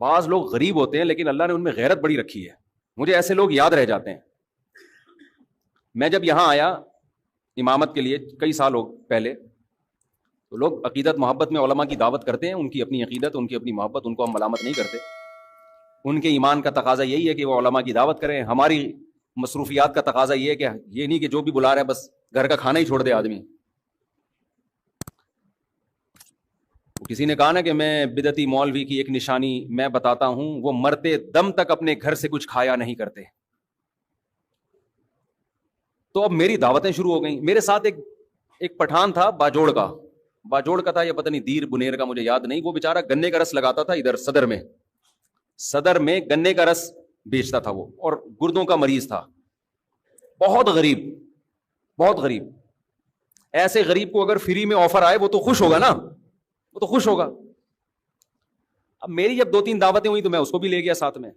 بعض لوگ غریب ہوتے ہیں لیکن اللہ نے ان میں غیرت بڑی رکھی ہے. مجھے ایسے لوگ یاد رہ جاتے ہیں. میں جب یہاں آیا امامت کے لیے کئی سال پہلے، تو لوگ عقیدت محبت میں علماء کی دعوت کرتے ہیں، ان کی اپنی عقیدت، ان کی اپنی محبت، ان کو ہم ملامت نہیں کرتے. ان کے ایمان کا تقاضا یہی ہے کہ وہ علماء کی دعوت کریں. ہماری مصروفیات کا تقاضا یہ ہے کہ یہ نہیں کہ جو بھی بلا رہے ہیں بس گھر کا کھانا ہی چھوڑ دے آدمی. کسی نے کہا نا کہ میں بدعتی مولوی کی ایک نشانی میں بتاتا ہوں، وہ مرتے دم تک اپنے گھر سے کچھ کھایا نہیں کرتے. تو اب میری دعوتیں شروع ہو گئیں. میرے ساتھ ایک پٹھان تھا باجوڑ کا تھا، یا پتہ نہیں دیر بنیر کا، مجھے یاد نہیں. وہ بیچارہ گنے کا رس لگاتا تھا ادھر صدر میں گنے کا رس بیچتا تھا وہ، اور گردوں کا مریض تھا. بہت غریب. ایسے غریب کو اگر فری میں آفر آئے وہ تو خوش ہوگا نا، وہ تو خوش ہوگا. اب میری جب 2-3 دعوتیں ہوئی تو میں اس کو بھی لے گیا ساتھ میں.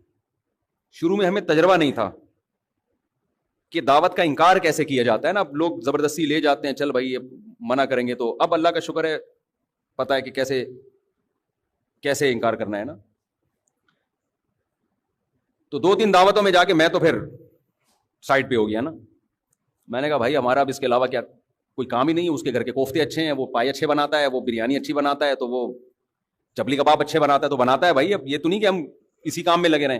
شروع میں ہمیں تجربہ نہیں تھا کہ دعوت کا انکار کیسے کیا جاتا ہے نا. اب لوگ زبردستی لے جاتے ہیں، چل بھائی منع کریں گے تو. اب اللہ کا شکر ہے پتہ ہے کہ کیسے انکار کرنا ہے نا. تو 2-3 دعوتوں میں جا کے میں تو پھر سائڈ پہ ہو گیا نا. میں نے کہا بھائی ہمارا اب اس کے علاوہ کیا کوئی کام ہی نہیں ہے. اس کے گھر کے کوفتے اچھے ہیں، وہ پائے اچھے بناتا ہے، وہ بریانی اچھی بناتا ہے، تو وہ چپلی کباب اچھے بناتا ہے تو بناتا ہے. بھائی اب یہ تو نہیں کہ ہم اسی کام میں لگے رہیں.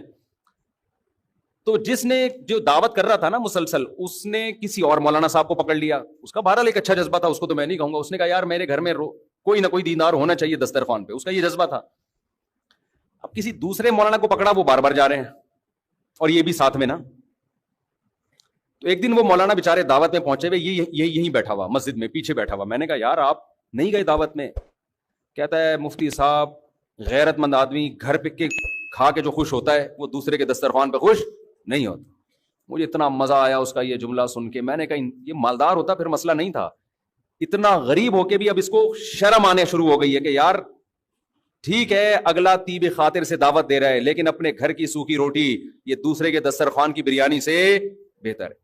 تو جس نے جو دعوت کر رہا تھا نا مسلسل، اس نے کسی اور مولانا صاحب کو پکڑ لیا. اس کا بہرحال ایک اچھا جذبہ تھا، اس کو تو میں نہیں کہوں گا. اس نے کہا یار میرے گھر میں کوئی نہ کوئی دیندار ہونا چاہیے دسترخوان پہ. اس کا یہ جذبہ تھا. اب کسی دوسرے مولانا کو پکڑا، وہ بار بار جا رہے ہیں اور یہ بھی ساتھ میں نا. تو ایک دن وہ مولانا بےچارے دعوت میں پہنچے ہوئے، یہیں بیٹھا ہوا مسجد میں پیچھے بیٹھا ہوا. میں نے کہا یار آپ نہیں گئے دعوت میں؟ کہتا ہے مفتی صاحب غیرت مند آدمی گھر پہ کے کھا کے جو خوش ہوتا ہے وہ دوسرے کے دسترخوان پہ خوش نہیں ہوتا. مجھے اتنا مزہ آیا اس کا یہ جملہ سن کے. میں نے کہا یہ مالدار ہوتا پھر مسئلہ نہیں تھا. اتنا غریب ہو کے بھی اب اس کو شرم آنے شروع ہو گئی ہے کہ یار ٹھیک ہے اگلا طیب خاطر سے دعوت دے رہا ہے، لیکن اپنے گھر کی سوکھی روٹی یہ دوسرے کے دسترخوان کی بریانی سے بہتر ہے.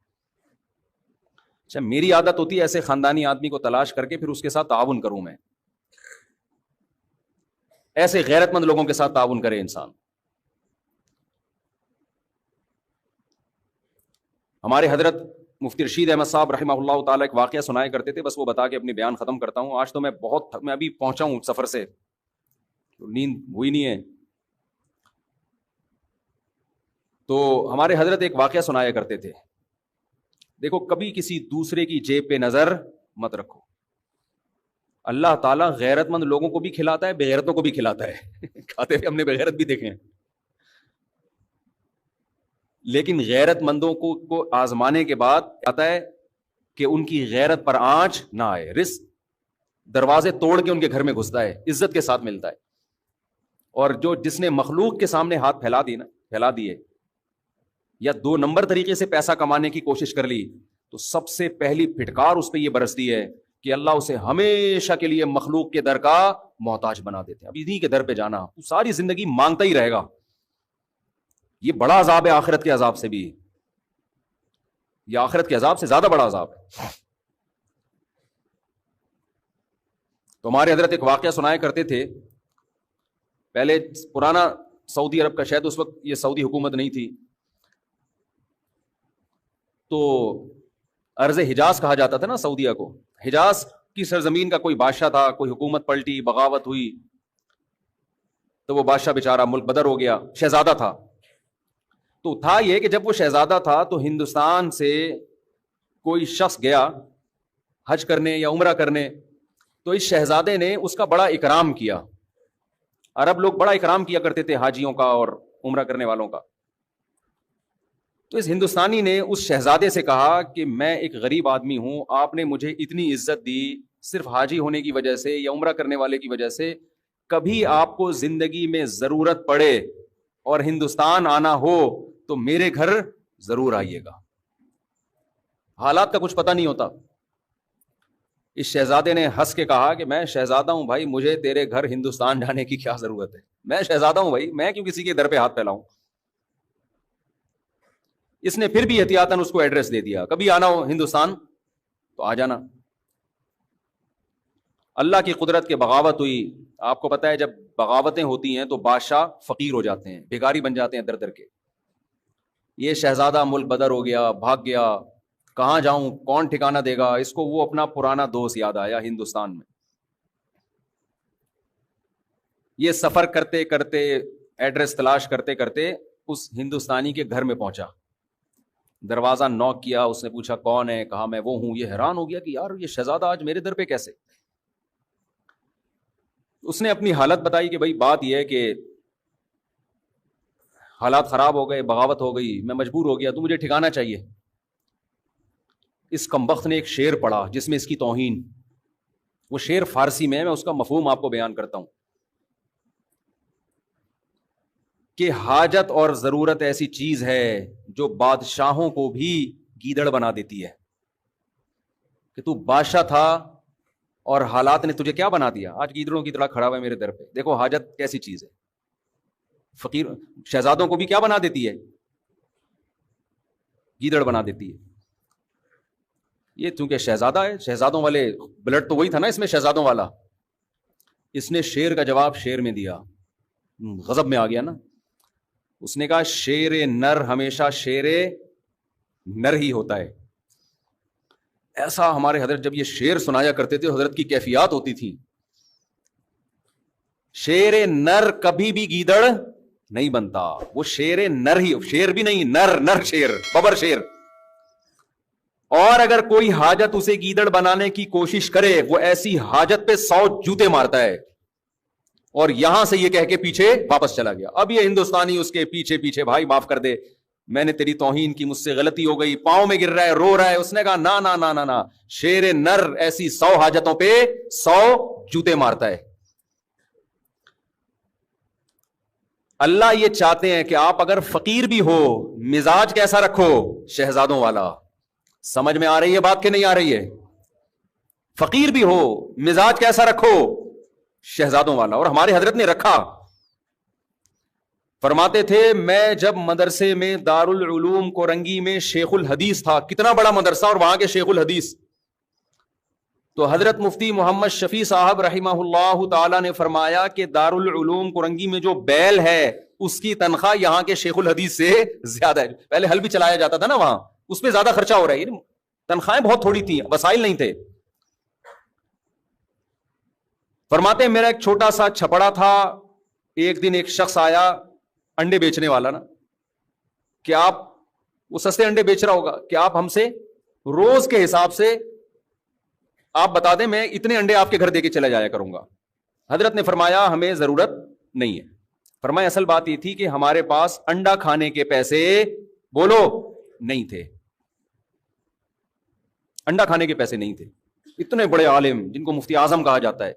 اچھا میری عادت ہوتی ہے ایسے خاندانی آدمی کو تلاش کر کے پھر اس کے ساتھ تعاون کروں. میں ایسے غیرت مند لوگوں کے ساتھ تعاون کرے انسان. ہمارے حضرت مفتی رشید احمد صاحب رحمہ اللہ تعالیٰ ایک واقعہ سنایا کرتے تھے. بس وہ بتا کے اپنی بیان ختم کرتا ہوں. آج تو میں ابھی پہنچا ہوں سفر سے، نیند ہوئی نہیں ہے. تو ہمارے حضرت ایک واقعہ سنایا کرتے تھے. دیکھو کبھی کسی دوسرے کی جیب پہ نظر مت رکھو. اللہ تعالیٰ غیرت مند لوگوں کو بھی کھلاتا ہے، بے غیرتوں کو بھی کھلاتا ہے. کھاتے ہوئے ہم نے بے غیرت بھی دیکھے ہیں. لیکن غیرت مندوں کو آزمانے کے بعد آتا ہے کہ ان کی غیرت پر آنچ نہ آئے. رزق دروازے توڑ کے ان کے گھر میں گھستا ہے، عزت کے ساتھ ملتا ہے. اور جس نے مخلوق کے سامنے ہاتھ پھیلا دیے یا 2 نمبر طریقے سے پیسہ کمانے کی کوشش کر لی، تو سب سے پہلی پھٹکار اس پہ یہ برستی ہے کہ اللہ اسے ہمیشہ کے لیے مخلوق کے در کا محتاج بنا دیتے ہیں. اب انہیں کے در پہ جانا، تو ساری زندگی مانگتا ہی رہے گا. یہ بڑا عذاب ہے آخرت کے عذاب سے بھی. یہ آخرت کے عذاب سے زیادہ بڑا عذاب ہے. تو ہمارے حضرت ایک واقعہ سنایا کرتے تھے. پہلے پرانا سعودی عرب کا، شاید اس وقت یہ سعودی حکومت نہیں تھی، تو ارض حجاز کہا جاتا تھا نا سعودیہ کو. حجاز کی سرزمین کا کوئی بادشاہ تھا، کوئی حکومت پلٹی، بغاوت ہوئی، تو وہ بادشاہ بیچارہ ملک بدر ہو گیا. شہزادہ تھا. تو تھا یہ کہ جب وہ شہزادہ تھا تو ہندوستان سے کوئی شخص گیا حج کرنے یا عمرہ کرنے، تو اس شہزادے نے اس کا بڑا اکرام کیا. عرب لوگ بڑا اکرام کیا کرتے تھے حاجیوں کا اور عمرہ کرنے والوں کا. تو اس ہندوستانی نے اس شہزادے سے کہا کہ میں ایک غریب آدمی ہوں، آپ نے مجھے اتنی عزت دی صرف حاجی ہونے کی وجہ سے یا عمرہ کرنے والے کی وجہ سے. کبھی آپ کو زندگی میں ضرورت پڑے اور ہندوستان آنا ہو تو میرے گھر ضرور آئیے گا. حالات کا کچھ پتہ نہیں ہوتا. اس شہزادے نے ہنس کے کہا کہ میں شہزادہ ہوں بھائی، مجھے تیرے گھر ہندوستان جانے کی کیا ضرورت ہے؟ میں شہزادہ ہوں بھائی، میں کیوں کسی کے در پہ ہاتھ پھیلاؤں. اس نے پھر بھی احتیاطاً اس کو ایڈریس دے دیا، کبھی آنا ہو ہندوستان تو آ جانا. اللہ کی قدرت کے بغاوت ہوئی. آپ کو پتہ ہے جب بغاوتیں ہوتی ہیں تو بادشاہ فقیر ہو جاتے ہیں, بھیکاری بن جاتے ہیں در در کے. یہ شہزادہ ملک بدر ہو گیا, بھاگ گیا, کہاں جاؤں, کون ٹھکانہ دے گا اس کو. وہ اپنا پرانا دوست یاد آیا ہندوستان میں. یہ سفر کرتے کرتے, ایڈریس تلاش کرتے کرتے اس ہندوستانی کے گھر میں پہنچا. دروازہ نوک کیا, اس نے پوچھا کون ہے, کہا میں وہ ہوں. یہ حیران ہو گیا کہ یار یہ شہزادہ آج میرے در پہ کیسے. اس نے اپنی حالت بتائی کہ بھائی بات یہ ہے کہ حالات خراب ہو گئے, بغاوت ہو گئی, میں مجبور ہو گیا, تو مجھے ٹھکانا چاہیے. اس کمبخت نے ایک شعر پڑھا جس میں اس کی توہین. وہ شعر فارسی میں اس کا مفہوم آپ کو بیان کرتا ہوں کہ حاجت اور ضرورت ایسی چیز ہے جو بادشاہوں کو بھی گیدڑ بنا دیتی ہے. کہ تو بادشاہ تھا اور حالات نے تجھے کیا بنا دیا, آج گیدڑوں کی طرح کھڑا ہوا ہے میرے در پہ. دیکھو حاجت کیسی چیز ہے. فقیر شہزادوں کو بھی کیا بنا دیتی ہے, گیدڑ بنا دیتی ہے. یہ چونکہ شہزادہ ہے, شہزادوں والے بلڈ تو وہی تھا نا اس میں, شہزادوں والا. اس نے شیر کا جواب شیر میں دیا. غضب میں آ گیا نا. اس نے کہا شیر نر ہمیشہ شیر نر ہی ہوتا ہے. ایسا ہمارے حضرت جب یہ شعر سنایا کرتے تھے حضرت کی کیفیات ہوتی تھی. شیر نر کبھی بھی گیدڑ نہیں بنتا, وہ شیر نر ہی, شیر بھی نہیں, نر نر شیر, ببر شیر. اور اگر کوئی حاجت اسے گیدڑ بنانے کی کوشش کرے وہ ایسی حاجت پہ 100 جوتے مارتا ہے. اور یہاں سے یہ کہہ کے پیچھے واپس چلا گیا. اب یہ ہندوستانی اس کے پیچھے پیچھے, بھائی معاف کر دے, میں نے تیری توہین کی, مجھ سے غلطی ہو گئی, پاؤں میں گر رہا ہے, رو رہا ہے. اس نے کہا نا نا نا نا نا, شیر نر ایسی 100 حاجتوں پہ 100 جوتے مارتا ہے. اللہ یہ چاہتے ہیں کہ آپ اگر فقیر بھی ہو مزاج کیسا رکھو, شہزادوں والا. سمجھ میں آ رہی ہے بات کہ نہیں آ رہی ہے؟ فقیر بھی ہو مزاج کیسا رکھو, شہزادوں والا. اور ہمارے حضرت نے رکھا. فرماتے تھے میں جب مدرسے میں دارالعلوم کورنگی میں شیخ الحدیث تھا, کتنا بڑا مدرسہ اور وہاں کے شیخ الحدیث, تو حضرت مفتی محمد شفیع صاحب رحمہ اللہ تعالی نے فرمایا کہ دارالعلوم کورنگی میں جو بیل ہے اس کی تنخواہ یہاں کے شیخ الحدیث سے زیادہ ہے. پہلے حل بھی چلایا جاتا تھا نا وہاں, اس پہ زیادہ خرچہ ہو رہا ہے. تنخواہیں بہت تھوڑی تھیں, وسائل نہیں تھے. فرماتے ہیں میرا ایک چھوٹا سا چھپڑا تھا. ایک دن ایک شخص آیا, انڈے بیچنے والا نا, کہ آپ, وہ سستے انڈے بیچ رہا ہوگا, کہ آپ ہم سے روز کے حساب سے آپ بتا دیں, میں اتنے انڈے آپ کے گھر دے کے چلا جایا کروں گا. حضرت نے فرمایا ہمیں ضرورت نہیں ہے. فرمایا اصل بات یہ تھی کہ ہمارے پاس انڈا کھانے کے پیسے بولو نہیں تھے, انڈا کھانے کے پیسے نہیں تھے. اتنے بڑے عالم جن کو مفتی اعظم کہا جاتا ہے.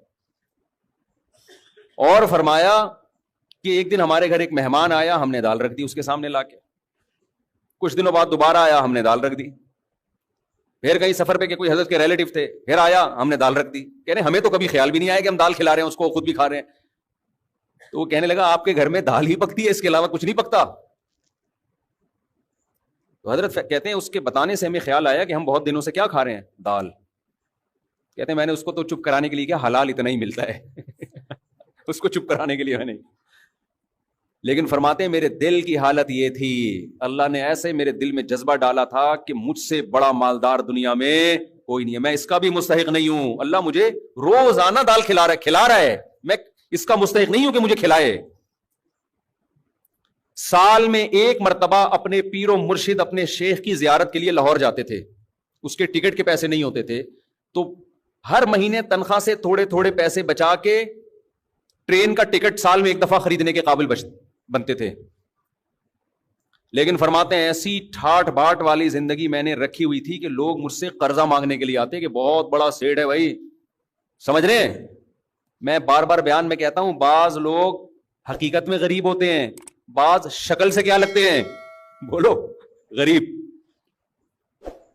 اور فرمایا کہ ایک دن ہمارے گھر ایک مہمان آیا, ہم نے دال رکھ دی اس کے سامنے لا کے. کچھ دنوں بعد دوبارہ آیا, ہم نے دال رکھ دی. پھر کہیں سفر پہ کہ کوئی حضرت کے ریلیٹو تھے, پھر آیا, ہم نے دال رکھ دی. کہہ رہے ہمیں تو کبھی خیال بھی نہیں آیا کہ ہم دال کھلا رہے ہیں اس کو, خود بھی کھا رہے ہیں. تو وہ کہنے لگا آپ کے گھر میں دال ہی پکتی ہے, اس کے علاوہ کچھ نہیں پکتا. تو حضرت کہتے ہیں اس کے بتانے سے ہمیں خیال آیا کہ ہم بہت دنوں سے کیا کھا رہے ہیں, دال. کہتے ہیں میں نے اس کو تو چپ کرانے کے لیے کیا, حلال اتنا ہی ملتا ہے اس کو چپ کرانے کے لیے میں نہیں. لیکن فرماتے ہیں میرے دل کی حالت یہ تھی, اللہ نے ایسے میرے دل میں جذبہ ڈالا تھا کہ مجھ سے بڑا مالدار دنیا میں کوئی نہیں ہے, میں اس کا بھی مستحق نہیں ہوں. اللہ مجھے روزانہ دال کھلا رہا ہے, میں اس کا مستحق نہیں ہوں کہ مجھے کھلائے. سال میں ایک مرتبہ اپنے پیر و مرشد اپنے شیخ کی زیارت کے لیے لاہور جاتے تھے. اس کے ٹکٹ کے پیسے نہیں ہوتے تھے, تو ہر مہینے تنخواہ سے تھوڑے تھوڑے پیسے بچا کے ٹرین کا ٹکٹ سال میں ایک دفعہ خریدنے کے قابل بنتے تھے. لیکن فرماتے ہیں ایسی ٹھاٹ باٹ والی زندگی میں نے رکھی ہوئی تھی کہ لوگ مجھ سے قرضہ مانگنے کے لیے آتے کہ بہت بڑا سیٹ ہے بھائی, سمجھ رہے ہیں. میں بار بار بیان میں کہتا ہوں, بعض لوگ حقیقت میں غریب ہوتے ہیں, بعض شکل سے کیا لگتے ہیں, بولو غریب.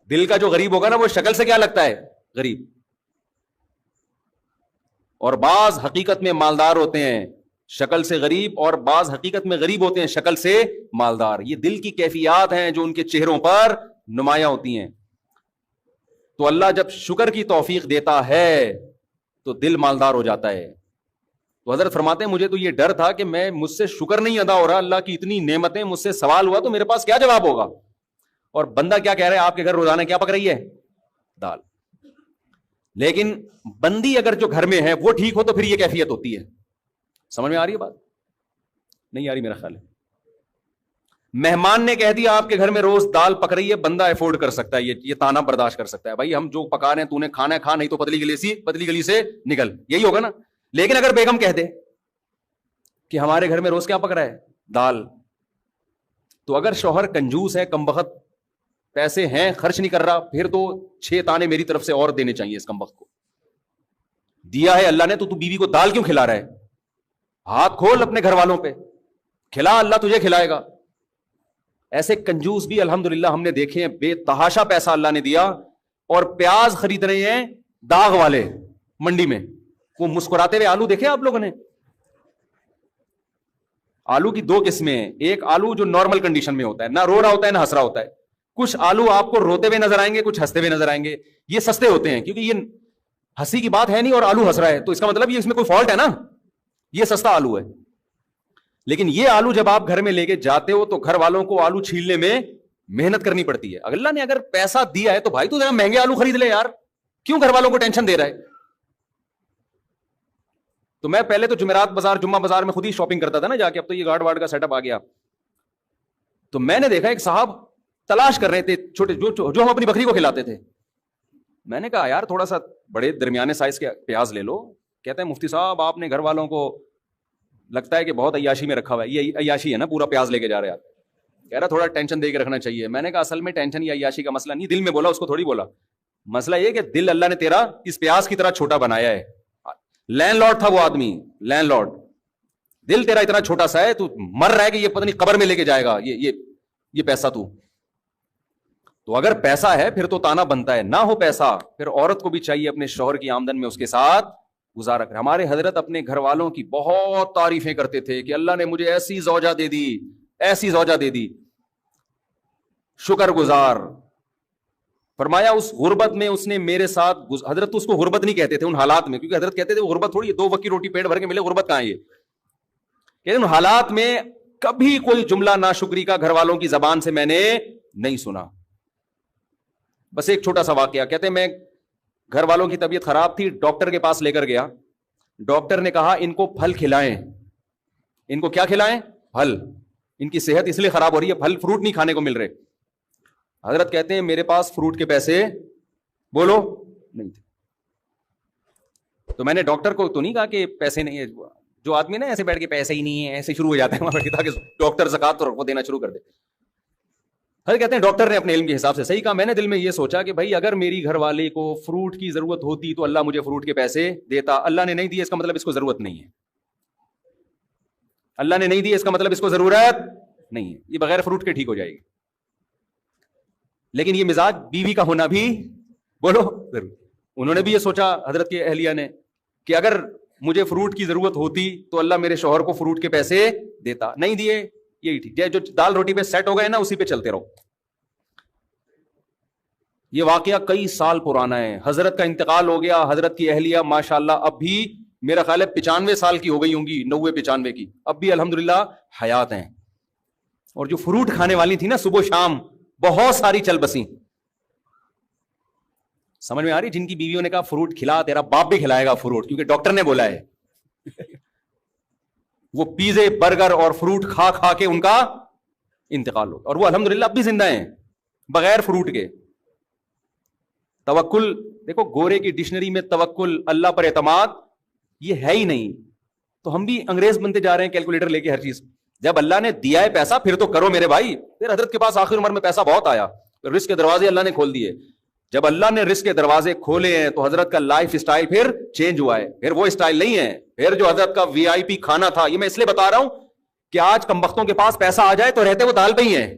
دل کا جو غریب ہوگا نا وہ شکل سے کیا لگتا ہے, غریب. اور بعض حقیقت میں مالدار ہوتے ہیں, شکل سے غریب, اور بعض حقیقت میں غریب ہوتے ہیں, شکل سے مالدار. یہ دل کی کیفیات ہیں جو ان کے چہروں پر نمایاں ہوتی ہیں. تو اللہ جب شکر کی توفیق دیتا ہے تو دل مالدار ہو جاتا ہے. تو حضرت فرماتے ہیں مجھے تو یہ ڈر تھا کہ میں مجھ سے شکر نہیں ادا ہو رہا, اللہ کی اتنی نعمتیں, مجھ سے سوال ہوا تو میرے پاس کیا جواب ہوگا. اور بندہ کیا کہہ رہا ہے, آپ کے گھر روزانہ کیا پک رہی ہے, دال. لیکن بندی اگر جو گھر میں ہے وہ ٹھیک ہو تو پھر یہ کیفیت ہوتی ہے. سمجھ میں آ رہی ہے بات؟ نہیں آ رہی میرا خیال ہے. مہمان نے کہہ دیا آپ کے گھر میں روز دال پک رہی ہے, بندہ افورڈ کر سکتا ہے, یہ تانا برداشت کر سکتا ہے, بھائی ہم جو پکا رہے ہیں تو نے کھانا ہے کھا, نہیں تو پتلی گلی سے نکل, یہی ہوگا نا. لیکن اگر بیگم کہہ دے کہ ہمارے گھر میں روز کیا پک رہا ہے, دال, تو اگر شوہر کنجوس ہے, کم بخت پیسے ہیں, خرچ نہیں کر رہا, پھر تو 6 تانے میری طرف سے اور دینے چاہیے اس کم بخت کو. دیا ہے اللہ نے تو بیوی کو دال کیوں کھلا رہا ہے؟ ہاتھ کھول اپنے گھر والوں پہ, کھلا, اللہ تجھے کھلائے گا. ایسے کنجوس بھی الحمدللہ ہم نے دیکھے ہیں, بے تحاشا پیسہ اللہ نے دیا, اور پیاز خرید رہے ہیں داغ والے منڈی میں, وہ مسکراتے ہوئے آلو دیکھے آپ لوگوں نے؟ آلو کی 2 قسمیں ہیں, ایک آلو جو نارمل کنڈیشن میں ہوتا ہے, نہ رو رہا ہوتا ہے نہ ہنس رہا ہوتا ہے. کچھ آلو آپ کو روتے ہوئے نظر آئیں گے, کچھ ہنستے ہوئے نظر آئیں گے. یہ سستے ہوتے ہیں کیونکہ یہ ہنسی کی بات ہے نہیں اور آلو ہنس رہا ہے, تو اس کا مطلب یہ اس میں کوئی فالٹ ہے نا, یہ سستا آلو ہے. لیکن یہ آلو جب آپ گھر میں لے کے جاتے ہو تو گھر والوں کو آلو چھیلنے میں محنت کرنی پڑتی ہے. اللہ نے اگر پیسہ دیا ہے تو بھائی تو ذرا مہنگے آلو خرید لے یار, کیوں گھر والوں کو ٹینشن دے رہا ہے. تو میں پہلے تو جمعرات بازار, جمعہ بازار میں خود ہی شاپنگ کرتا تھا نا جا کے, اب تو یہ گارڈ وارڈ کا سیٹ اپ آ گیا. تو میں نے دیکھا ایک صاحب تلاش کر رہے تھے چھوٹے جو ہم اپنی بکری کو کھلاتے تھے. میں نے کہا یار تھوڑا سا بڑے درمیانے سائز کے پیاز لے لو. کہتے ہیں مفتی صاحب آپ نے گھر والوں کو لگتا ہے کہ بہت عیاشی میں رکھا ہوا ہے. یہ عیاشی ہے نا, پورا پیاز لے کے جا رہے آپ. کہہ رہا تھوڑا ٹینشن دے کے رکھنا چاہیے. میں نے کہا اصل میں ٹینشن یا عیاشی کا مسئلہ نہیں, دل میں بولا, اس کو تھوڑی بولا. مسئلہ یہ کہ دل اللہ نے تیرا اس پیاز کی طرح چھوٹا بنایا ہے. لینڈ لارڈ تھا وہ آدمی, لینڈ لارڈ, دل تیرا اتنا چھوٹا سا ہے, تو مر رہا ہے کہ یہ پتہ نہیں قبر میں لے کے جائے گا یہ پیسہ. تو اگر پیسہ ہے پھر تو تانا بنتا ہے, نہ ہو پیسہ پھر عورت کو بھی چاہیے اپنے شوہر کی آمدن میں اس کے ساتھ گزارا کرے. ہمارے حضرت اپنے گھر والوں کی بہت تعریفیں کرتے تھے کہ اللہ نے مجھے ایسی زوجہ دے دی, ایسی زوجہ دے دی, شکر گزار. فرمایا اس غربت میں اس نے میرے ساتھ, حضرت اس کو غربت نہیں کہتے تھے ان حالات میں, کیونکہ حضرت کہتے تھے وہ غربت تھوڑی ہے, 2 وقت کی روٹی پیٹ بھر کے ملے, غربت کہاں ہے یہ. کہ ان حالات میں کبھی کوئی جملہ ناشکری کا گھر والوں کی زبان سے میں نے نہیں سنا. بس ایک چھوٹا سا واقعہ, کہتے ہیں میں گھر والوں کی طبیعت خراب تھی, ڈاکٹر کے پاس لے کر گیا. ڈاکٹر نے کہا ان کو پھل کھلائیں. ان کو کیا کھلائیں؟ پھل. ان کی صحت اس لیے خراب ہو رہی ہے, پھل فروٹ نہیں کھانے کو مل رہے. حضرت کہتے ہیں میرے پاس فروٹ کے پیسے بولو نہیں تھے. تو میں نے ڈاکٹر کو تو نہیں کہا کہ پیسے نہیں ہے, جو آدمی نا ایسے بیٹھ کے پیسے ہی نہیں ہے ایسے شروع ہو جاتا ہے وہاں, تاکہ ڈاکٹر زکات تو وہ دینا شروع کر دے. حضرت کہتے ہیں ڈاکٹر نے اپنے علم کے حساب سے صحیح کہا. میں نے دل میں یہ سوچا کہ بھائی اگر میری گھر والے کو فروٹ کی ضرورت ہوتی تو اللہ مجھے فروٹ کے پیسے دیتا. اللہ نے نہیں دیے, اس کا مطلب اس کو ضرورت نہیں ہے. اللہ نے نہیں دیے, اس کا مطلب اس کو ضرورت نہیں ہے. یہ بغیر فروٹ کے ٹھیک ہو جائے گی. لیکن یہ مزاج بیوی کا ہونا بھی بولو ضرور. انہوں نے بھی یہ سوچا حضرت کے اہلیہ نے کہ اگر مجھے فروٹ کی ضرورت ہوتی تو اللہ میرے شوہر کو فروٹ کے پیسے دیتا. نہیں دیے, یہی ٹھیک ہے, جو دال روٹی پہ سیٹ ہو گئے نا اسی پہ چلتے رہو. یہ واقعہ کئی سال پرانا ہے. حضرت کا انتقال ہو گیا. حضرت کی اہلیہ ماشاءاللہ اب بھی میرا خیال ہے 95 سال کی ہو گئی ہوں گی, 90-95 کی, اب بھی الحمدللہ حیات ہیں. اور جو فروٹ کھانے والی تھی نا صبح شام, بہت ساری چل بسیں. سمجھ میں آ رہی, جن کی بیویوں نے کہا فروٹ کھلا, تیرا باپ بھی کھلائے گا فروٹ کیونکہ ڈاکٹر نے بولا ہے. وہ پیزے برگر اور فروٹ کھا کھا کے ان کا انتقال ہوگا, اور وہ الحمدللہ اب بھی زندہ ہیں بغیر فروٹ کے. توکل دیکھو, گورے کی ڈکشنری میں توکل, اللہ پر اعتماد, یہ ہے ہی نہیں. تو ہم بھی انگریز بنتے جا رہے ہیں کیلکولیٹر لے کے ہر چیز. جب اللہ نے دیا ہے پیسہ پھر تو کرو میرے بھائی. پھر حضرت کے پاس آخر عمر میں پیسہ بہت آیا, رزق کے دروازے اللہ نے کھول دیے. جب اللہ نے رزق کے دروازے کھولے ہیں تو حضرت کا لائف سٹائل پھر چینج ہوا ہے. پھر وہ سٹائل نہیں ہے, پھر جو حضرت کا VIP کھانا تھا. یہ میں اس لیے بتا رہا ہوں کہ آج کمبختوں کے پاس پیسہ آ جائے تو رہتے وہ دال پہ ہی ہیں.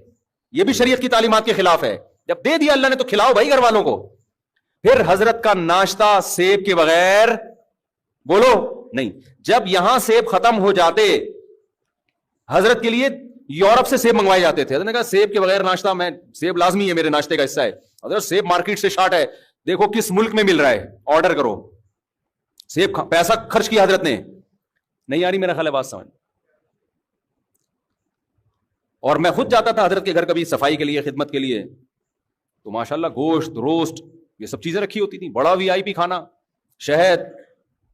یہ بھی شریعت کی تعلیمات کے خلاف ہے. جب دے دیا اللہ نے تو کھلاؤ بھائی گھر والوں کو. پھر حضرت کا ناشتہ سیب کے بغیر بولو نہیں. جب یہاں سیب ختم ہو جاتے, حضرت کے لیے یورپ سے سیب منگوائے جاتے تھے. حضرت نے کہا سیب کے بغیر ناشتہ, میں سیب لازمی ہے میرے ناشتے کا حصہ ہے. حضرت سیب مارکیٹ سے شارٹ ہے, دیکھو کس ملک میں مل رہا ہے, آرڈر کرو. سیب پیسہ خرچ کیا حضرت نے. نہیں آ رہی میرا خیال ہے بات سمجھ. اور میں خود جاتا تھا حضرت کے گھر کبھی صفائی کے لیے, خدمت کے لیے, تو ماشاءاللہ گوشت, روسٹ, یہ سب چیزیں رکھی ہوتی تھیں, بڑا وی آئی پی کھانا, شہد,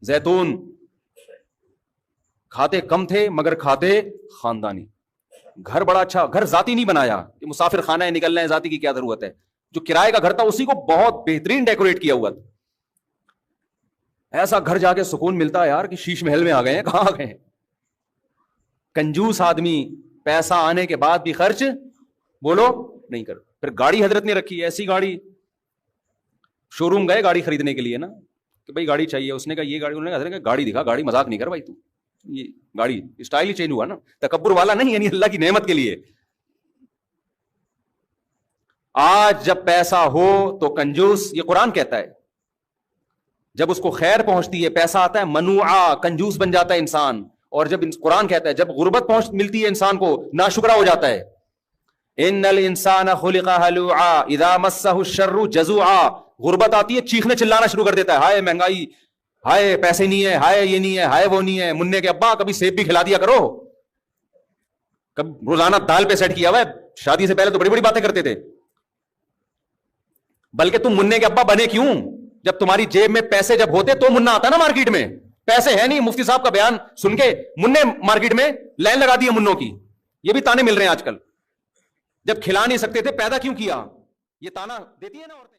زیتون. کھاتے کم تھے مگر کھاتے خاندانی. گھر بڑا اچھا, گھر ذاتی نہیں بنایا کہ مسافر خانہ ہے, نکلنا ہے, ذاتی کی کیا ضرورت ہے. جو کرائے کا گھر تھا اسی کو بہت بہترین ڈیکوریٹ کیا ہوا تھا. ایسا گھر جا کے سکون ملتا ہے یار کہ شیش محل میں آ گئے ہیں. کہاں آ گئے ہیں؟ کنجوس آدمی پیسہ آنے کے بعد بھی خرچ بولو نہیں کر. پھر گاڑی حضرت نے رکھی, ایسی گاڑی, شو روم گئے گاڑی خریدنے کے لیے نا, کہ بھائی گاڑی چاہیے. اس نے کہا یہ گاڑی, انہوں نے کہا حضرت نے گاڑی دکھا. گاڑی مذاق نہیں کر بھائی تو, یہ گاڑی اسٹائل ہی چینج ہوا نا, تکبر والا نہیں, یعنی اللہ کی نعمت کے لیے. آج جب پیسہ ہو تو کنجوس, یہ قرآن کہتا ہے, جب اس کو خیر پہنچتی ہے, پیسہ آتا ہے, منوعا, کنجوس بن جاتا ہے انسان. اور جب قرآن کہتا ہے جب غربت ملتی ہے انسان کو, ناشکرا ہو جاتا ہے. ان الانسان خلق ہلوعا اذا مسہ الشر جزوعا. غربت آتی ہے, چیخنے چلانا شروع کر دیتا ہے, ہائے مہنگائی, ہائے پیسے نہیں ہے, ہائے یہ نہیں ہے, ہائے وہ نہیں ہے. منع کے ابا کبھی سیب بھی کھلا دیا کرو, کب روزانہ دال پہ سیٹ کیا ہوا ہے. شادی سے پہلے تو بڑی بڑی باتیں کرتے تھے. بلکہ تم منع کے ابا بنے کیوں؟ جب تمہاری جیب میں پیسے جب ہوتے تو منع آتا نا مارکیٹ میں. پیسے ہے نہیں, مفتی صاحب کا بیان سن کے منع مارکیٹ میں لائن لگا دی ہے منوں کی. یہ بھی تانے مل رہے ہیں آج کل. جب کھلا نہیں سکتے تھے پیدا کیوں کیا, یہ تانا دیتی ہے نا عورتیں.